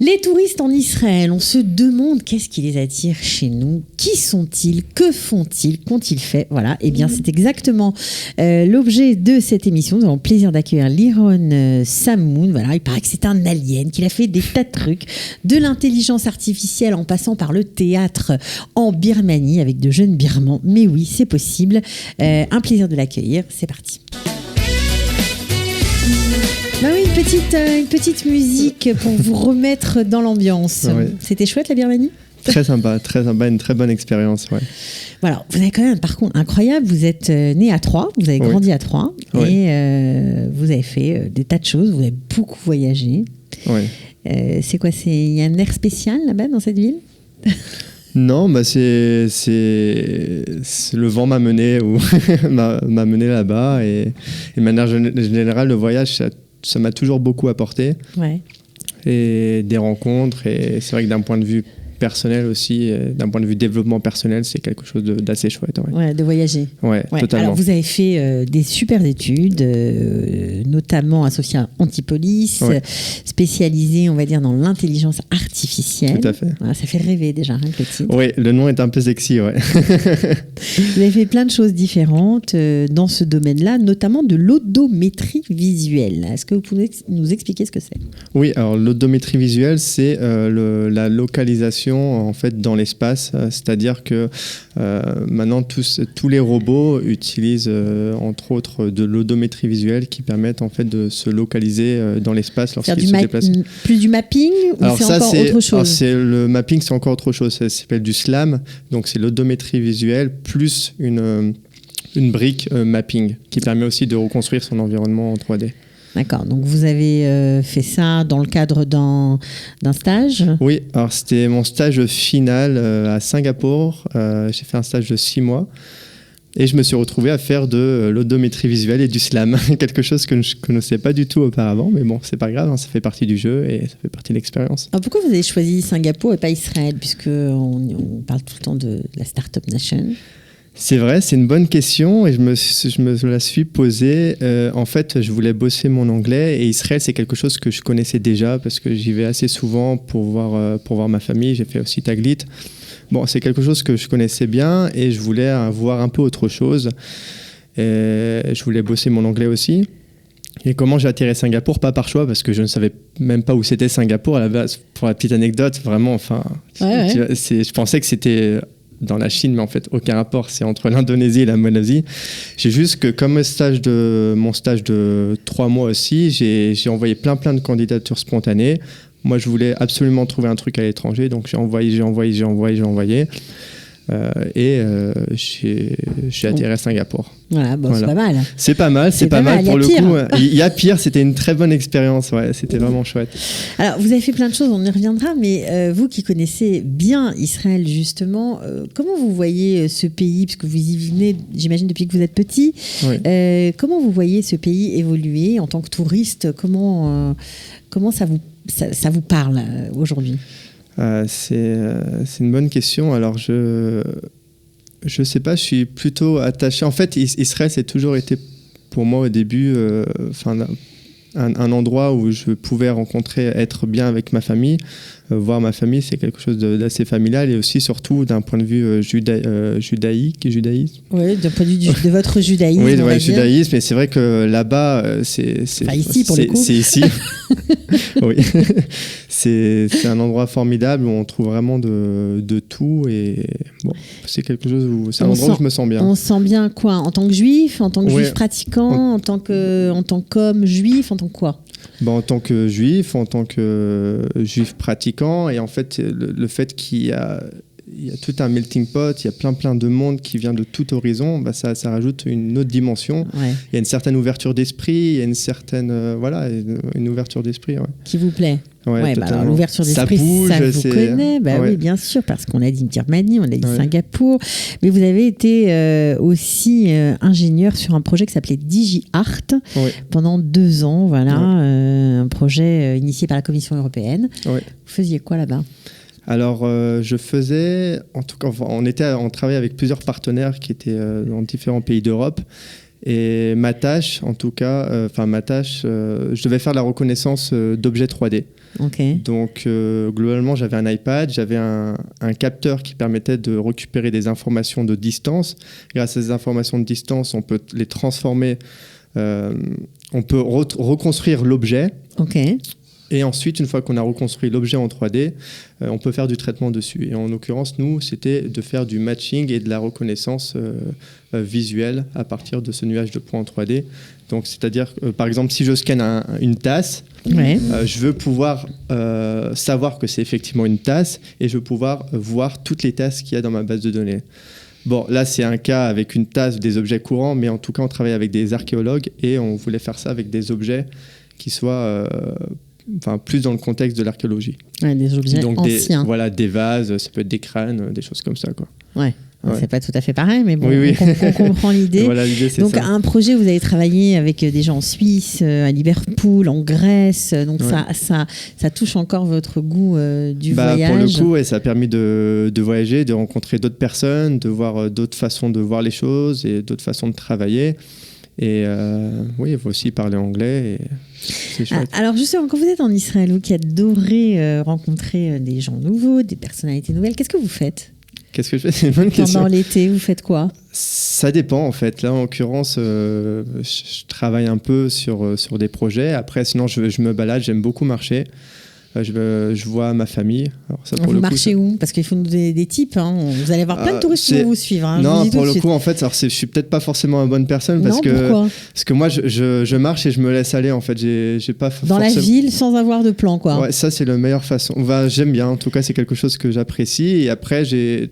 Les touristes en Israël, on se demande qu'est-ce qui les attire chez nous. Qui sont-ils? Que font-ils? Qu'ont-ils fait? Voilà, et bien c'est exactement l'objet de cette émission. Nous avons le plaisir d'accueillir Liron Samoun. Voilà, il paraît que c'est un alien, qu'il a fait des tas de trucs, de l'intelligence artificielle en passant par le théâtre en Birmanie avec de jeunes Birmans. Mais oui, c'est possible. Un plaisir de l'accueillir. C'est parti. Bah oui, une petite musique pour vous remettre dans l'ambiance. Ouais. C'était chouette la Birmanie ? Très sympa, une très bonne expérience. Ouais. Voilà, vous avez quand même un parcours incroyable. Vous êtes né à Troyes, vous avez grandi à Troyes et vous avez fait des tas de choses. Vous avez beaucoup voyagé. Ouais. C'est quoi ? Il y a un air spécial là-bas dans cette ville ? Non, bah c'est le vent m'a mené m'a mené là-bas et de manière générale le voyage ça m'a toujours beaucoup apporté. Ouais. Et des rencontres et c'est vrai que d'un point de vue personnel aussi, d'un point de vue développement personnel, c'est quelque chose d'assez chouette. Ouais, de voyager. Ouais, totalement. Alors, vous avez fait des super études, notamment associées à Antipolis, spécialisées, on va dire, dans l'intelligence artificielle. Tout à fait. Voilà, ça fait rêver déjà, rien que le titre. Oui, le nom est un peu sexy, ouais. Vous avez fait plein de choses différentes dans ce domaine-là, notamment de l'odométrie visuelle. Est-ce que vous pouvez nous expliquer ce que c'est ? Oui, alors l'odométrie visuelle, c'est la localisation en fait dans l'espace, c'est-à-dire que maintenant tous les robots utilisent entre autres de l'odométrie visuelle qui permettent en fait de se localiser dans l'espace lorsqu'ils se déplacent. Plus du mapping ou alors c'est ça, encore autre chose? Le mapping, c'est encore autre chose. Ça s'appelle du SLAM, donc c'est l'odométrie visuelle plus une brique mapping qui permet aussi de reconstruire son environnement en 3D. D'accord, donc vous avez fait ça dans le cadre d'un stage ? Oui, alors c'était mon stage final à Singapour. J'ai fait un stage de 6 mois et je me suis retrouvé à faire de l'odométrie visuelle et du SLAM, quelque chose que je ne connaissais pas du tout auparavant, mais bon, c'est pas grave, hein, ça fait partie du jeu et ça fait partie de l'expérience. Alors pourquoi vous avez choisi Singapour et pas Israël, puisqu'on parle tout le temps de la Startup Nation ? C'est vrai, c'est une bonne question et je me la suis posée. En fait, je voulais bosser mon anglais et Israël, c'est quelque chose que je connaissais déjà parce que j'y vais assez souvent pour voir ma famille. J'ai fait aussi Taglit. Bon, c'est quelque chose que je connaissais bien et je voulais voir un peu autre chose. Et je voulais bosser mon anglais aussi. Et comment j'ai atterri à Singapour ? Pas par choix, parce que je ne savais même pas où c'était Singapour à la base. Pour la petite anecdote, vraiment, enfin, je pensais que c'était dans la Chine, mais en fait, aucun rapport. C'est entre l'Indonésie et la Malaisie. J'ai juste que, comme mon stage de 3 mois aussi, j'ai envoyé plein de candidatures spontanées. Moi, je voulais absolument trouver un truc à l'étranger, donc j'ai envoyé. J'ai atterri à Singapour. Voilà, bon, voilà. C'est pas mal. C'est pas mal pour le coup. Il y a pire, c'était une très bonne expérience. Ouais, c'était vraiment chouette. Alors, vous avez fait plein de choses, on y reviendra, mais vous qui connaissez bien Israël, justement, comment vous voyez ce pays, puisque vous y venez, j'imagine, depuis que vous êtes petit, comment vous voyez ce pays évoluer en tant que touriste ? Comment ça vous parle aujourd'hui ? C'est une bonne question. Alors, je sais pas, je suis plutôt attaché. En fait, Israël, c'est toujours été pour moi au début un endroit où je pouvais être bien avec ma famille. Voir ma famille, c'est quelque chose d'assez familial et aussi, surtout, d'un point de vue judaïsme. Oui, d'un point de vue de votre judaïsme. Oui, le judaïsme. Mais c'est vrai que là-bas, c'est ici, pour le coup. C'est ici. Oui. C'est un endroit formidable où on trouve vraiment de tout. Et bon, c'est quelque chose c'est un endroit où je me sens bien. On se sent bien quoi ? En tant que juif, en tant que juif pratiquant, en tant qu'homme juif, en tant que quoi ? En tant que juif, en tant que juif pratiquant, et en fait, le fait qu'il y a tout un melting pot, il y a plein de monde qui vient de tout horizon, ça rajoute une autre dimension. Ouais. Il y a une certaine ouverture d'esprit, il y a une certaine une ouverture d'esprit. Ouais. Qui vous plaît ? Ouais, alors l'ouverture d'esprit, ça vous connaît, oui, bien sûr, parce qu'on a dit Birmanie, on a dit Singapour, mais vous avez été aussi ingénieur sur un projet qui s'appelait DigiArt pendant 2 ans, voilà, un projet initié par la Commission européenne. Vous faisiez quoi là-bas ? Alors, je faisais, en tout cas, on travaillait avec plusieurs partenaires qui étaient dans différents pays d'Europe. Et ma tâche, je devais faire la reconnaissance d'objets 3D. Ok. Donc, globalement, j'avais un iPad, j'avais un capteur qui permettait de récupérer des informations de distance. Grâce à ces informations de distance, on peut les transformer, on peut reconstruire l'objet. Ok. Et ensuite, une fois qu'on a reconstruit l'objet en 3D, on peut faire du traitement dessus. Et en l'occurrence, nous, c'était de faire du matching et de la reconnaissance visuelle à partir de ce nuage de points en 3D. Donc, c'est-à-dire, par exemple, si je scanne une tasse, je veux pouvoir savoir que c'est effectivement une tasse et je veux pouvoir voir toutes les tasses qu'il y a dans ma base de données. Bon, là, c'est un cas avec une tasse, des objets courants, mais en tout cas, on travaille avec des archéologues et on voulait faire ça avec des objets qui soient plus dans le contexte de l'archéologie. Ouais, des objets donc anciens. Des vases, ça peut être des crânes, des choses comme ça, quoi. Ouais. C'est pas tout à fait pareil, mais bon, oui. On comprend l'idée. Voilà, l'idée, c'est donc, ça. un projet, vous avez travaillé avec des gens en Suisse, à Liverpool, en Grèce. Donc, ça touche encore votre goût du voyage. Pour le coup, ça a permis de voyager, de rencontrer d'autres personnes, de voir d'autres façons de voir les choses et d'autres façons de travailler. Et il faut aussi parler anglais. Et c'est chouette. Alors justement, quand vous êtes en Israël, vous qui adorez rencontrer des gens nouveaux, des personnalités nouvelles, qu'est-ce que vous faites ? Qu'est-ce que je fais ? C'est une bonne question. Pendant l'été, vous faites quoi ? Ça dépend en fait. Là, en l'occurrence, je travaille un peu sur des projets. Après, sinon, je me balade, j'aime beaucoup marcher. Je vois ma famille. Alors, ça, pour vous le coup, marchez où ? Parce qu'il faut nous donner des tips. Hein. Vous allez avoir plein de touristes qui vont vous suivre. Hein. Non, pour le coup, en fait, je suis peut-être pas forcément la bonne personne pourquoi ? Parce que moi, je marche et je me laisse aller. En fait, j'ai pas dans la ville sans avoir de plan, quoi. Ouais, ça c'est la meilleure façon. J'aime bien. En tout cas, c'est quelque chose que j'apprécie. Et après, c'est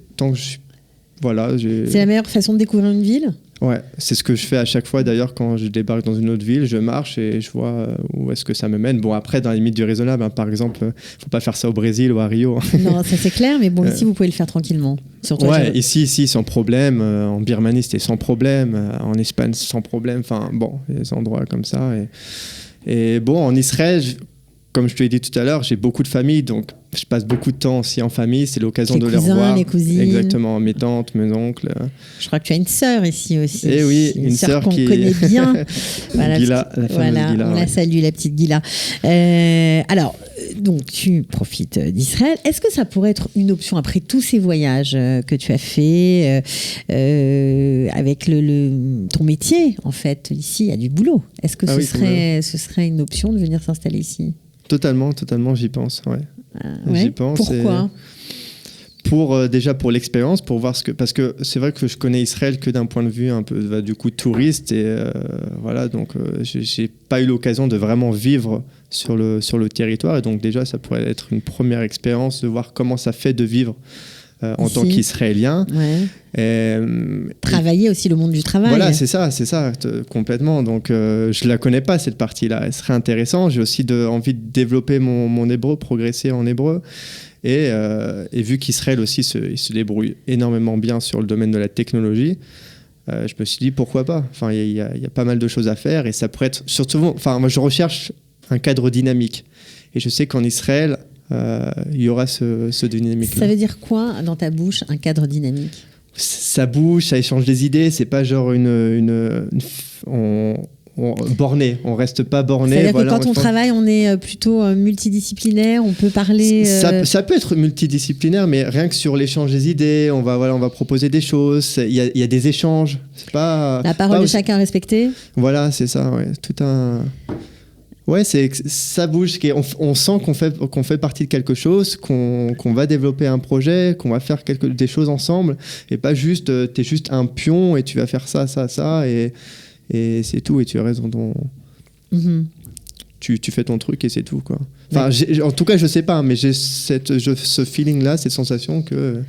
la meilleure façon de découvrir une ville ? Ouais, c'est ce que je fais à chaque fois d'ailleurs quand je débarque dans une autre ville, je marche et je vois où est-ce que ça me mène. Bon, après, dans les limites du raisonnable, hein, par exemple, faut pas faire ça au Brésil ou à Rio. Non, ça c'est clair, mais bon, ici vous pouvez le faire tranquillement. Surtout ici, sans problème. En Birmanie, c'était sans problème. En Espagne, sans problème. Enfin, bon, il y a des endroits comme ça. Et bon, en Israël, comme je te l'ai dit tout à l'heure, j'ai beaucoup de famille, donc je passe beaucoup de temps aussi en famille. C'est l'occasion de les revoir. Les cousines. Exactement, mes tantes, mes oncles. Je crois que tu as une sœur ici aussi. Et oui, une sœur qu'on connaît bien. Voilà, Gila, la fameuse Gila. On la salue, la petite Gila. Alors, donc tu profites d'Israël. Est-ce que ça pourrait être une option après tous ces voyages que tu as fait avec ton métier, en fait, ici, il y a du boulot. Est-ce que ce serait une option de venir s'installer ici ? Totalement, j'y pense. Ouais. J'y pense. Pourquoi ? Déjà pour l'expérience, pour voir parce que c'est vrai que je connais Israël que d'un point de vue un peu du coup touriste et donc j'ai pas eu l'occasion de vraiment vivre sur le territoire et donc déjà ça pourrait être une première expérience de voir comment ça fait de vivre en tant qu'Israélien. Travailler aussi le monde du travail. Voilà, c'est ça, complètement. Donc, je la connais pas, cette partie-là. Elle serait intéressante. J'ai aussi envie de développer mon hébreu, progresser en hébreu. Et vu qu'Israël aussi il se débrouille énormément bien sur le domaine de la technologie, je me suis dit pourquoi pas. Enfin, il y a pas mal de choses à faire et ça pourrait être surtout. Enfin, moi, je recherche un cadre dynamique. Et je sais qu'en Israël, il y aura ce dynamique-là. Ça veut dire quoi dans ta bouche, un cadre dynamique ? Ça bouge, ça échange des idées. C'est pas genre borné. On reste pas borné. C'est-à-dire que quand on travaille, on est plutôt multidisciplinaire. On peut parler. Ça peut être multidisciplinaire, mais rien que sur l'échange des idées, on va proposer des choses. Il y a des échanges. C'est pas la parole de chacun respectée. Voilà, c'est ça. Ouais, tout un. Ouais, ça bouge. On sent qu'on fait partie de quelque chose, qu'on va développer un projet, qu'on va faire des choses ensemble, et pas juste, t'es juste un pion et tu vas faire ça, et c'est tout, et tu restes dans ton... Tu fais ton truc et c'est tout, quoi. Enfin, en tout cas, je sais pas, mais j'ai ce feeling-là, cette sensation que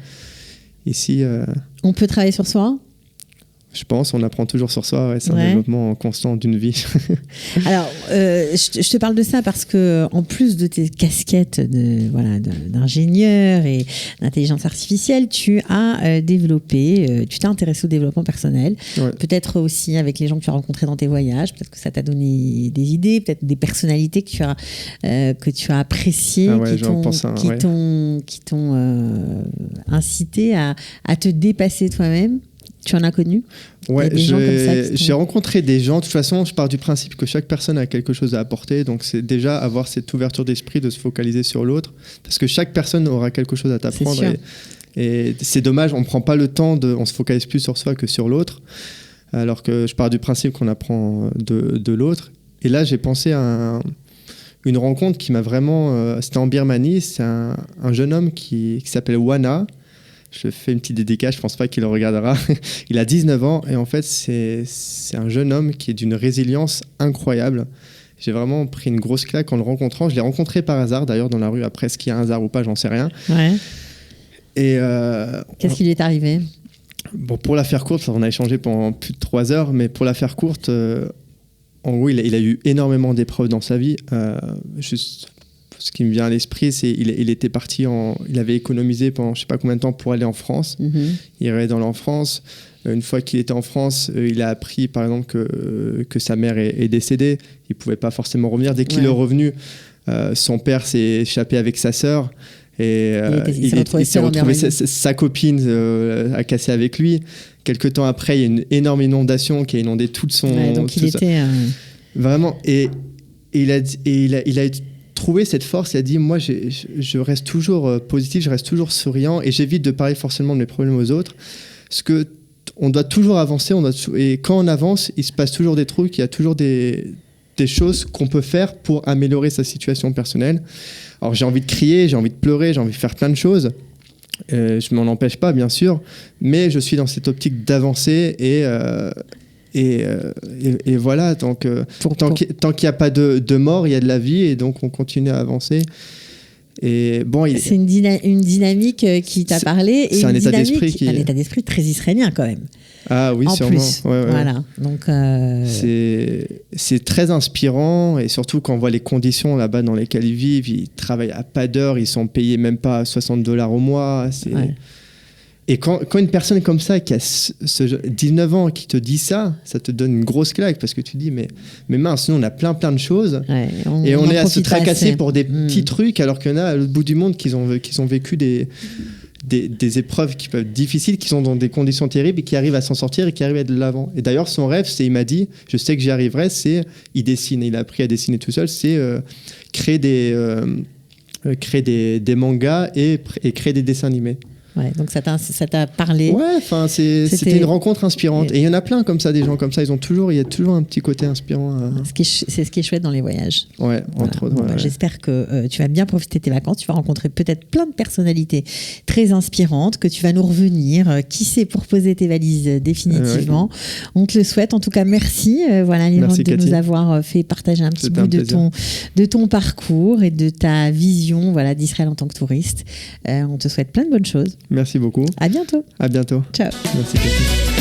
ici... On peut travailler sur soi ? Je pense, on apprend toujours sur soi, c'est un développement constant d'une vie. Alors, je te parle de ça parce que, en plus de tes casquettes d'ingénieur et d'intelligence artificielle, tu as tu t'es intéressé au développement personnel. Ouais. Peut-être aussi avec les gens que tu as rencontrés dans tes voyages, peut-être que ça t'a donné des idées, peut-être des personnalités que tu as appréciées, qui t'ont incité à te dépasser toi-même. Tu en as connu? Ouais, des gens comme ça j'ai rencontré des gens. De toute façon, je pars du principe que chaque personne a quelque chose à apporter. Donc, c'est déjà avoir cette ouverture d'esprit de se focaliser sur l'autre. Parce que chaque personne aura quelque chose à t'apprendre. Et c'est dommage, on ne prend pas le temps, on se focalise plus sur soi que sur l'autre. Alors que je pars du principe qu'on apprend de l'autre. Et là, j'ai pensé à une rencontre qui m'a vraiment... c'était en Birmanie. C'est un jeune homme qui s'appelle Wana. Je fais une petite dédicace, je ne pense pas qu'il le regardera. Il a 19 ans et en fait, c'est un jeune homme qui est d'une résilience incroyable. J'ai vraiment pris une grosse claque en le rencontrant. Je l'ai rencontré par hasard, d'ailleurs, dans la rue. Après, est-ce qu'il y a un hasard ou pas, j'en sais rien. Ouais. Et qu'est-ce qui lui est arrivé? Bon, pour la faire courte, on a échangé pendant plus de 3 heures, mais pour la faire courte, en gros, il a eu énormément d'épreuves dans sa vie. Juste... Ce qui me vient à l'esprit, c'est qu'il était parti il avait économisé pendant je ne sais pas combien de temps pour aller en France. Il irait dans en France. Une fois qu'il était en France, il a appris par exemple que sa mère est décédée. Il ne pouvait pas forcément revenir. Dès qu'il est revenu, son père s'est échappé avec sa sœur. Et il s'est retrouvé sa copine a cassé avec lui. Quelque temps après, il y a une énorme inondation qui a inondé tout son... Ouais, donc il était... Vraiment. Et il a trouvé cette force, il a dit moi je reste toujours positif, je reste toujours souriant et j'évite de parler forcément de mes problèmes aux autres parce que on doit toujours avancer, et quand on avance il se passe toujours des trucs, il y a toujours des choses qu'on peut faire pour améliorer sa situation personnelle. Alors j'ai envie de crier, j'ai envie de pleurer, j'ai envie de faire plein de choses, je m'en empêche pas bien sûr, mais je suis dans cette optique d'avancer et voilà, tant qu'il n'y a pas de mort, il y a de la vie et donc on continue à avancer. Et bon, c'est une dynamique qui t'a parlé. C'est un état d'esprit un état d'esprit très israélien quand même. Ah oui, en sûrement. Plus. Ouais. Voilà. Donc, c'est très inspirant et surtout quand on voit les conditions là-bas dans lesquelles ils vivent, ils travaillent à pas d'heure, ils sont payés même pas $60 au mois. Et quand une personne comme ça, qui a 19 ans, qui te dit ça, ça te donne une grosse claque parce que tu te dis, mais mince, nous on a plein de choses et on est à se tracasser pour des petits trucs alors qu'il y en a à l'autre bout du monde qui ont vécu des épreuves qui peuvent être difficiles, qui sont dans des conditions terribles et qui arrivent à s'en sortir et qui arrivent à être de l'avant. Et d'ailleurs, son rêve, il m'a dit, je sais que j'y arriverai, il dessine. Il a appris à dessiner tout seul, c'est créer des mangas et créer des dessins animés. Ouais, donc ça t'a parlé. Ouais, enfin c'était une rencontre inspirante. Et il y en a plein comme ça, des gens comme ça. Il y a toujours un petit côté inspirant. C'est ce qui est chouette dans les voyages. Ouais, entre autres. Ouais. J'espère que tu vas bien profiter de tes vacances. Tu vas rencontrer peut-être plein de personnalités très inspirantes, que tu vas nous revenir. Qui sait, pour poser tes valises définitivement. On te le souhaite. En tout cas, merci. Liron, de nous avoir fait partager un petit bout de ton parcours et de ta vision d'Israël en tant que touriste. On te souhaite plein de bonnes choses. Merci beaucoup. À bientôt. À bientôt. Ciao. Merci, Cathy.